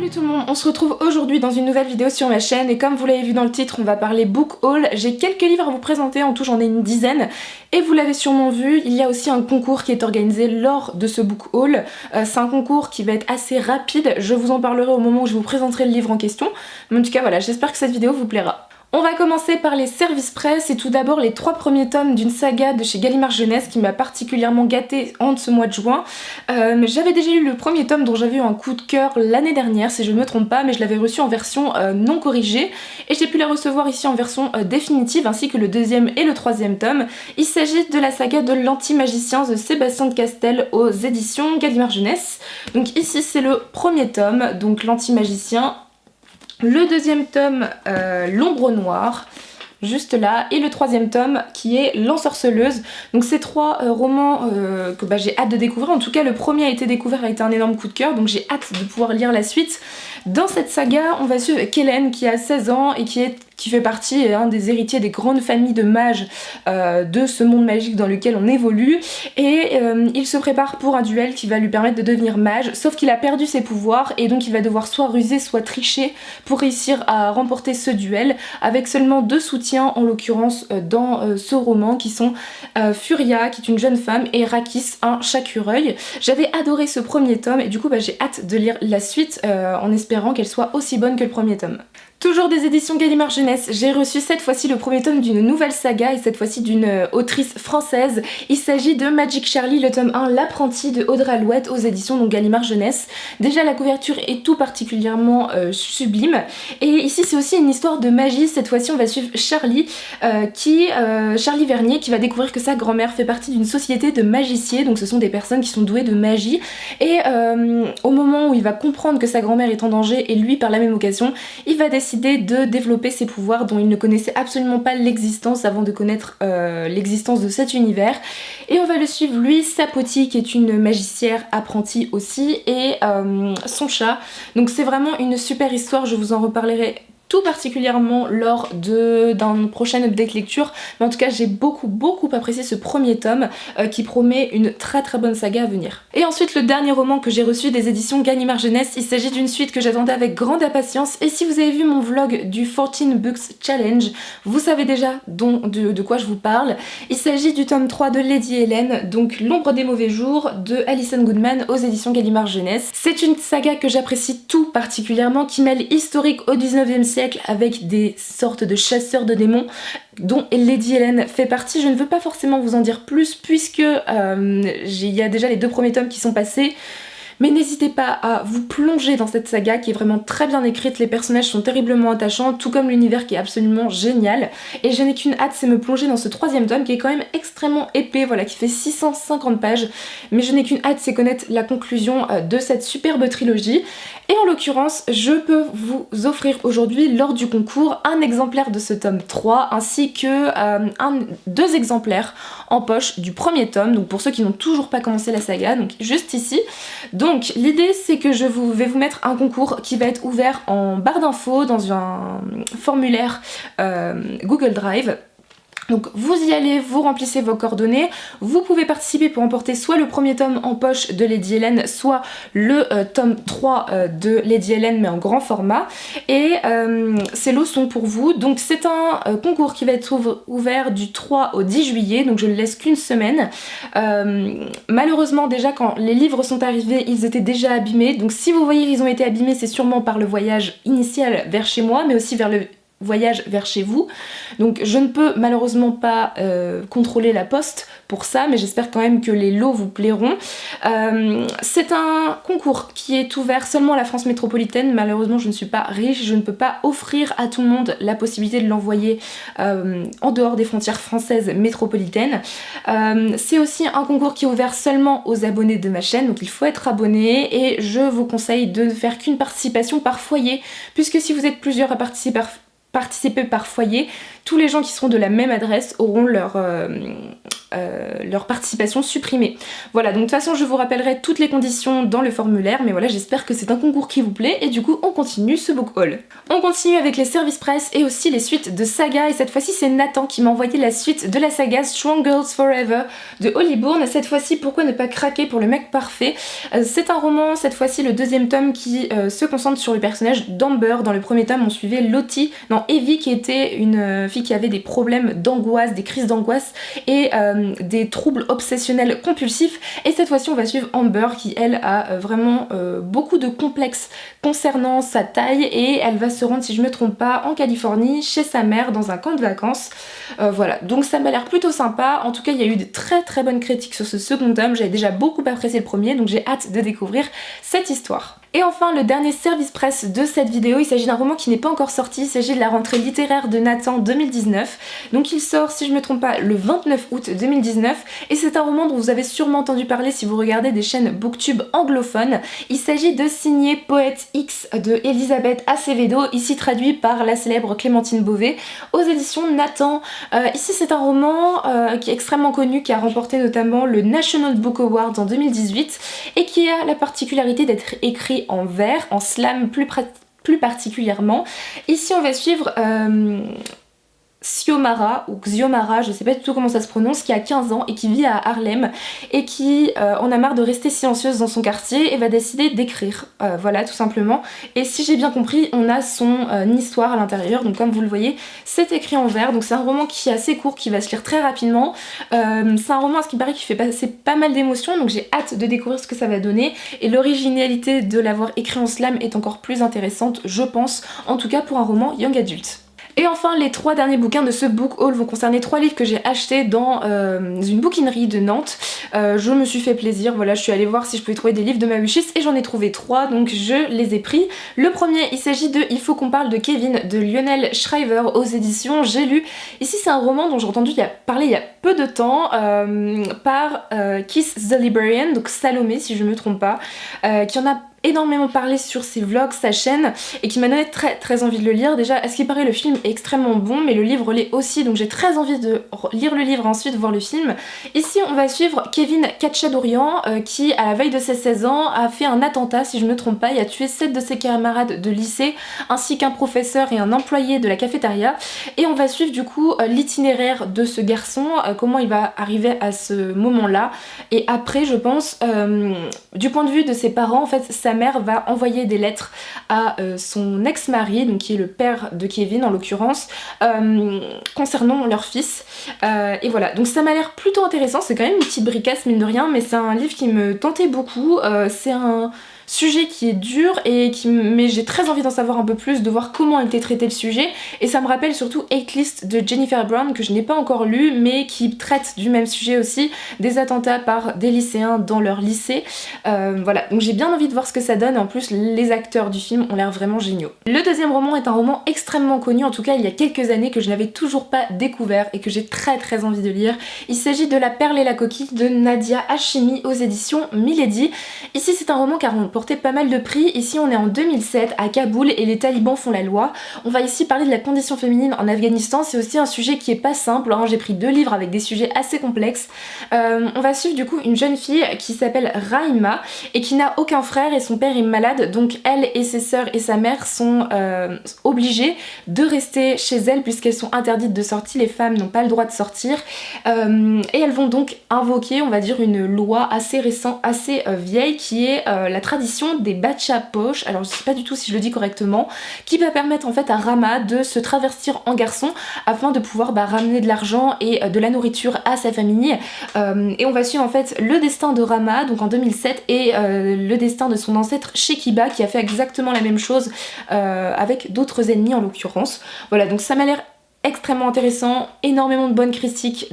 Salut tout le monde, on se retrouve aujourd'hui dans une nouvelle vidéo sur ma chaîne et comme vous l'avez vu dans le titre, on va parler book haul. J'ai quelques livres à vous présenter, en tout j'en ai une dizaine et vous l'avez sûrement vu, il y a aussi un concours qui est organisé lors de ce book haul. C'est un concours qui va être assez rapide, je vous en parlerai au moment où je vous présenterai le livre en question. Mais en tout cas voilà, j'espère que cette vidéo vous plaira. On va commencer par les services presse et tout d'abord les 3 premiers tomes d'une saga de chez Gallimard Jeunesse qui m'a particulièrement gâtée en ce mois de juin. J'avais déjà lu le premier tome dont j'avais eu un coup de cœur l'année dernière si je ne me trompe pas, mais je l'avais reçu en version non corrigée et j'ai pu la recevoir ici en version définitive ainsi que le deuxième et le troisième tome. Il s'agit de la saga de l'anti-magicien de Sébastien de Castel aux éditions Gallimard Jeunesse. Donc ici c'est le premier tome, donc l'anti-magicien. Le deuxième tome, l'ombre noire, juste là, et le troisième tome qui est l'ensorceleuse. Donc ces 3 romans que j'ai hâte de découvrir. En tout cas le premier a été découvert, a été un énorme coup de cœur, donc j'ai hâte de pouvoir lire la suite. Dans cette saga, on va suivre Kellen qui a 16 ans et qui fait partie des héritiers des grandes familles de mages de ce monde magique dans lequel on évolue et il se prépare pour un duel qui va lui permettre de devenir mage, sauf qu'il a perdu ses pouvoirs et donc il va devoir soit ruser soit tricher pour réussir à remporter ce duel avec seulement 2 soutiens en l'occurrence dans ce roman qui sont Furia qui est une jeune femme et Rakis un chacureuil. J'avais adoré ce premier tome et du coup j'ai hâte de lire la suite en espérant qu'elle soit aussi bonne que le premier tome. Toujours des éditions Gallimard Jeunesse, j'ai reçu cette fois-ci le premier tome d'une nouvelle saga et cette fois-ci d'une autrice française. Il s'agit de Magic Charlie, le tome 1, L'apprenti de Audrey Alouette aux éditions donc Gallimard Jeunesse. Déjà la couverture est tout particulièrement sublime et ici c'est aussi une histoire de magie. Cette fois-ci on va suivre Charlie, Charlie Vernier qui va découvrir que sa grand-mère fait partie d'une société de magiciens, donc ce sont des personnes qui sont douées de magie et au moment où il va comprendre que sa grand-mère est en danger et lui par la même occasion, il va décider de développer ses pouvoirs dont il ne connaissait absolument pas l'existence avant de connaître l'existence de cet univers. Et on va le suivre lui, Sapoti qui est une magicière apprentie aussi et son chat. Donc c'est vraiment une super histoire, je vous en reparlerai tout particulièrement lors d'un prochain update lecture, mais en tout cas j'ai beaucoup apprécié ce premier tome qui promet une très bonne saga à venir. Et ensuite le dernier roman que j'ai reçu des éditions Gallimard Jeunesse, il s'agit d'une suite que j'attendais avec grande impatience et si vous avez vu mon vlog du 14 Books Challenge, vous savez déjà de quoi je vous parle. Il s'agit du tome 3 de Lady Helen, donc L'ombre des mauvais jours de Alison Goodman aux éditions Gallimard Jeunesse. C'est une saga que j'apprécie tout particulièrement qui mêle historique au 19e siècle avec des sortes de chasseurs de démons dont Lady Helen fait partie. Je ne veux pas forcément vous en dire plus puisque il y a déjà les 2 premiers tomes qui sont passés. Mais n'hésitez pas à vous plonger dans cette saga qui est vraiment très bien écrite, les personnages sont terriblement attachants, tout comme l'univers qui est absolument génial. Et je n'ai qu'une hâte, c'est me plonger dans ce 3e tome qui est quand même extrêmement épais, voilà, qui fait 650 pages. Mais je n'ai qu'une hâte, c'est connaître la conclusion de cette superbe trilogie. Et en l'occurrence, je peux vous offrir aujourd'hui, lors du concours, un exemplaire de ce tome 3, ainsi que 2 exemplaires en poche du premier tome, donc pour ceux qui n'ont toujours pas commencé la saga, donc juste ici. Donc l'idée c'est que je vais vous mettre un concours qui va être ouvert en barre d'infos dans un formulaire Google Drive. Donc vous y allez, vous remplissez vos coordonnées, vous pouvez participer pour emporter soit le premier tome en poche de Lady Helen, soit le tome 3 de Lady Helen mais en grand format. Et ces lots sont pour vous, donc c'est un concours qui va être ouvert du 3 au 10 juillet, donc je ne laisse qu'une semaine. Malheureusement déjà quand les livres sont arrivés, ils étaient déjà abîmés, donc si vous voyez qu'ils ont été abîmés, c'est sûrement par le voyage initial vers chez moi, mais aussi vers le voyage vers chez vous. Donc je ne peux malheureusement pas contrôler la poste pour ça, mais j'espère quand même que les lots vous plairont. C'est un concours qui est ouvert seulement à la France métropolitaine. Malheureusement je ne suis pas riche, je ne peux pas offrir à tout le monde la possibilité de l'envoyer en dehors des frontières françaises métropolitaines. C'est aussi un concours qui est ouvert seulement aux abonnés de ma chaîne, donc il faut être abonné et je vous conseille de ne faire qu'une participation par foyer, puisque si vous êtes plusieurs à participer par foyer, tous les gens qui seront de la même adresse auront leur participation supprimée. Voilà, donc de toute façon je vous rappellerai toutes les conditions dans le formulaire, mais voilà, j'espère que c'est un concours qui vous plaît, et du coup on continue ce book haul. On continue avec les services presse et aussi les suites de saga, et cette fois-ci c'est Nathan qui m'a envoyé la suite de la saga Strong Girls Forever de Holly Bourne. Cette fois-ci, pourquoi ne pas craquer pour le mec parfait? C'est un roman, cette fois-ci le deuxième tome, qui se concentre sur le personnage d'Amber. Dans le premier tome on suivait Evie, qui était une fille qui avait des problèmes d'angoisse, des crises d'angoisse et des troubles obsessionnels compulsifs, et cette fois-ci on va suivre Amber qui elle a vraiment beaucoup de complexes concernant sa taille, et elle va se rendre, si je me trompe pas, en Californie chez sa mère dans un camp de vacances. Voilà, donc ça m'a l'air plutôt sympa. En tout cas il y a eu de très très bonnes critiques sur ce second tome, j'avais déjà beaucoup apprécié le premier, donc j'ai hâte de découvrir cette histoire. Et enfin, le dernier service presse de cette vidéo, il s'agit d'un roman qui n'est pas encore sorti, il s'agit de la rentrée littéraire de Nathan 2019. Donc il sort, si je me trompe pas, le 29 août 2019, et c'est un roman dont vous avez sûrement entendu parler si vous regardez des chaînes booktube anglophones. Il s'agit de Signé Poète X de Elisabeth Acevedo, ici traduit par la célèbre Clémentine Beauvais, aux éditions Nathan. Ici c'est un roman qui est extrêmement connu, qui a remporté notamment le National Book Award en 2018, et qui a la particularité d'être écrit en vers, en slam plus particulièrement. Ici on va suivre Xiomara ou Xiomara, je sais pas du tout comment ça se prononce, qui a 15 ans et qui vit à Harlem, et qui en a marre de rester silencieuse dans son quartier et va décider d'écrire, voilà, tout simplement. Et si j'ai bien compris, on a son histoire à l'intérieur, donc comme vous le voyez c'est écrit en vers, donc c'est un roman qui est assez court, qui va se lire très rapidement. C'est un roman à ce qui paraît qui fait passer pas mal d'émotions, donc j'ai hâte de découvrir ce que ça va donner, et l'originalité de l'avoir écrit en slam est encore plus intéressante, je pense, en tout cas pour un roman young adult. Et enfin, les 3 derniers bouquins de ce book haul vont concerner 3 livres que j'ai achetés dans une bouquinerie de Nantes. Je me suis fait plaisir, voilà, je suis allée voir si je pouvais trouver des livres de ma wishlist et j'en ai trouvé 3, donc je les ai pris. Le premier, il s'agit de Il faut qu'on parle de Kevin de Lionel Shriver aux éditions J'ai lu. Ici c'est un roman dont j'ai entendu parler il y a peu de temps par Kiss the Librarian, donc Salomé si je me trompe pas, qui en a énormément parlé sur ses vlogs, sa chaîne, et qui m'a donné très très envie de le lire. Déjà, à ce qui paraît, le film est extrêmement bon, mais le livre l'est aussi, donc j'ai très envie de lire le livre et ensuite voir le film. Ici, on va suivre Kevin Khatchadourian, qui, à la veille de ses 16 ans, a fait un attentat, si je ne me trompe pas, et a tué 7 de ses camarades de lycée, ainsi qu'un professeur et un employé de la cafétéria. Et on va suivre du coup l'itinéraire de ce garçon, comment il va arriver à ce moment-là. Et après, je pense, du point de vue de ses parents, en fait, sa mère va envoyer des lettres à son ex-mari, donc qui est le père de Kevin en l'occurrence, concernant leur fils. Et voilà, donc ça m'a l'air plutôt intéressant, c'est quand même une petite bricasse mine de rien, mais c'est un livre qui me tentait beaucoup. C'est un sujet qui est dur mais j'ai très envie d'en savoir un peu plus, de voir comment a été traité le sujet, et ça me rappelle surtout Hate List de Jennifer Brown que je n'ai pas encore lu mais qui traite du même sujet aussi, des attentats par des lycéens dans leur lycée. Voilà, donc j'ai bien envie de voir ce que ça donne, et en plus les acteurs du film ont l'air vraiment géniaux. Le deuxième roman est un roman extrêmement connu, en tout cas il y a quelques années, que je n'avais toujours pas découvert et que j'ai très très envie de lire. Il s'agit de La Perle et la Coquille de Nadia Hachimi aux éditions Milady. Ici c'est un roman qui a remporté pas mal de prix. Ici on est en 2007 à Kaboul et les talibans font la loi. On va ici parler de la condition féminine en Afghanistan, c'est aussi un sujet qui est pas simple, hein. J'ai pris 2 livres avec des sujets assez complexes. On va suivre du coup une jeune fille qui s'appelle Raïma et qui n'a aucun frère, et son père est malade, donc elle et ses sœurs et sa mère sont obligées de rester chez elle puisqu'elles sont interdites de sortie, les femmes n'ont pas le droit de sortir, et elles vont donc invoquer, on va dire, une loi assez récente, assez vieille, qui est la tradition des bacha poches, alors je sais pas du tout si je le dis correctement, qui va permettre en fait à Rama de se travestir en garçon afin de pouvoir ramener de l'argent et de la nourriture à sa famille. Et on va suivre en fait le destin de Rama, donc en 2007, et le destin de son ancêtre Shekiba, qui a fait exactement la même chose avec d'autres ennemis en l'occurrence. Voilà, donc ça m'a l'air extrêmement intéressant, énormément de bonnes critiques,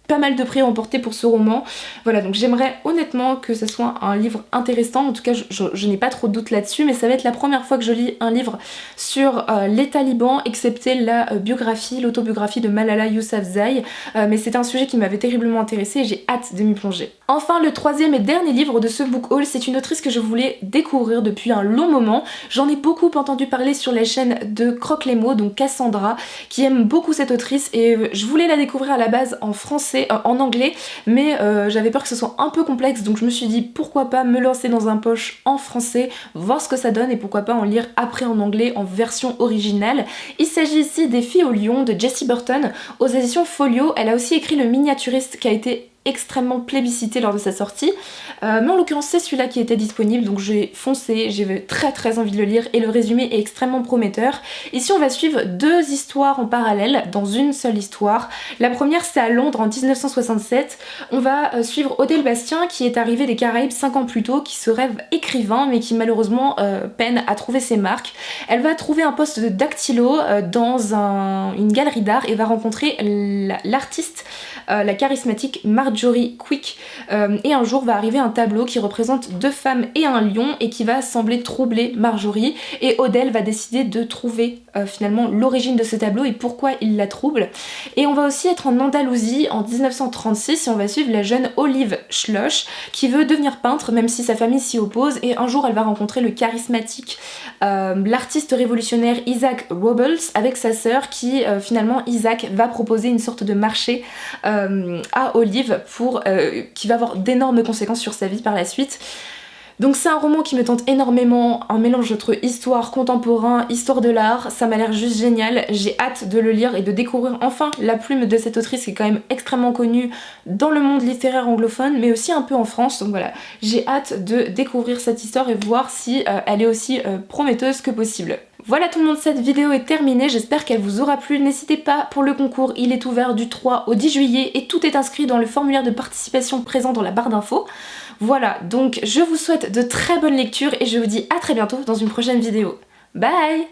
pas mal de prix remportés pour ce roman. Voilà, donc j'aimerais honnêtement que ce soit un livre intéressant. En tout cas, je n'ai pas trop de doute là-dessus, mais ça va être la première fois que je lis un livre sur les talibans, excepté la l'autobiographie de Malala Yousafzai. Mais c'est un sujet qui m'avait terriblement intéressée et j'ai hâte de m'y plonger. Enfin, le troisième et dernier livre de ce book haul, c'est une autrice que je voulais découvrir depuis un long moment. J'en ai beaucoup entendu parler sur la chaîne de Croque les mots, donc Cassandra, qui aime beaucoup cette autrice, et je voulais la découvrir à la base en français, en anglais, mais j'avais peur que ce soit un peu complexe, donc je me suis dit pourquoi pas me lancer dans un poche en français, voir ce que ça donne et pourquoi pas en lire après en anglais en version originale. Il s'agit ici des Filles au lion de Jessie Burton aux éditions Folio. Elle a aussi écrit Le Miniaturiste qui a été extrêmement plébiscité lors de sa sortie, mais en l'occurrence c'est celui-là qui était disponible, donc j'ai foncé, j'ai très envie de le lire et le résumé est extrêmement prometteur. Ici on va suivre deux histoires en parallèle dans une seule histoire. La première c'est à Londres en 1967, on va suivre Odile Bastien qui est arrivée des Caraïbes 5 ans plus tôt, qui se rêve écrivain mais qui malheureusement peine à trouver ses marques. Elle va trouver un poste de dactylo dans une galerie d'art et va rencontrer l'artiste, la charismatique Marjorie Quick, et un jour va arriver un tableau qui représente deux femmes et un lion et qui va sembler troubler Marjorie, et Odelle va décider de trouver finalement l'origine de ce tableau et pourquoi il la trouble. Et on va aussi être en Andalousie en 1936 et on va suivre la jeune Olive Schloss qui veut devenir peintre même si sa famille s'y oppose, et un jour elle va rencontrer le charismatique l'artiste révolutionnaire Isaac Robles avec sa sœur, qui finalement Isaac va proposer une sorte de marché à Olive qui va avoir d'énormes conséquences sur sa vie par la suite. Donc c'est un roman qui me tente énormément, un mélange entre histoire contemporain, histoire de l'art, ça m'a l'air juste génial, j'ai hâte de le lire et de découvrir enfin la plume de cette autrice qui est quand même extrêmement connue dans le monde littéraire anglophone mais aussi un peu en France, donc voilà, j'ai hâte de découvrir cette histoire et voir si elle est aussi prometteuse que possible. Voilà tout le monde, cette vidéo est terminée, j'espère qu'elle vous aura plu. N'hésitez pas pour le concours, il est ouvert du 3 au 10 juillet et tout est inscrit dans le formulaire de participation présent dans la barre d'infos. Voilà, donc je vous souhaite de très bonnes lectures et je vous dis à très bientôt dans une prochaine vidéo. Bye!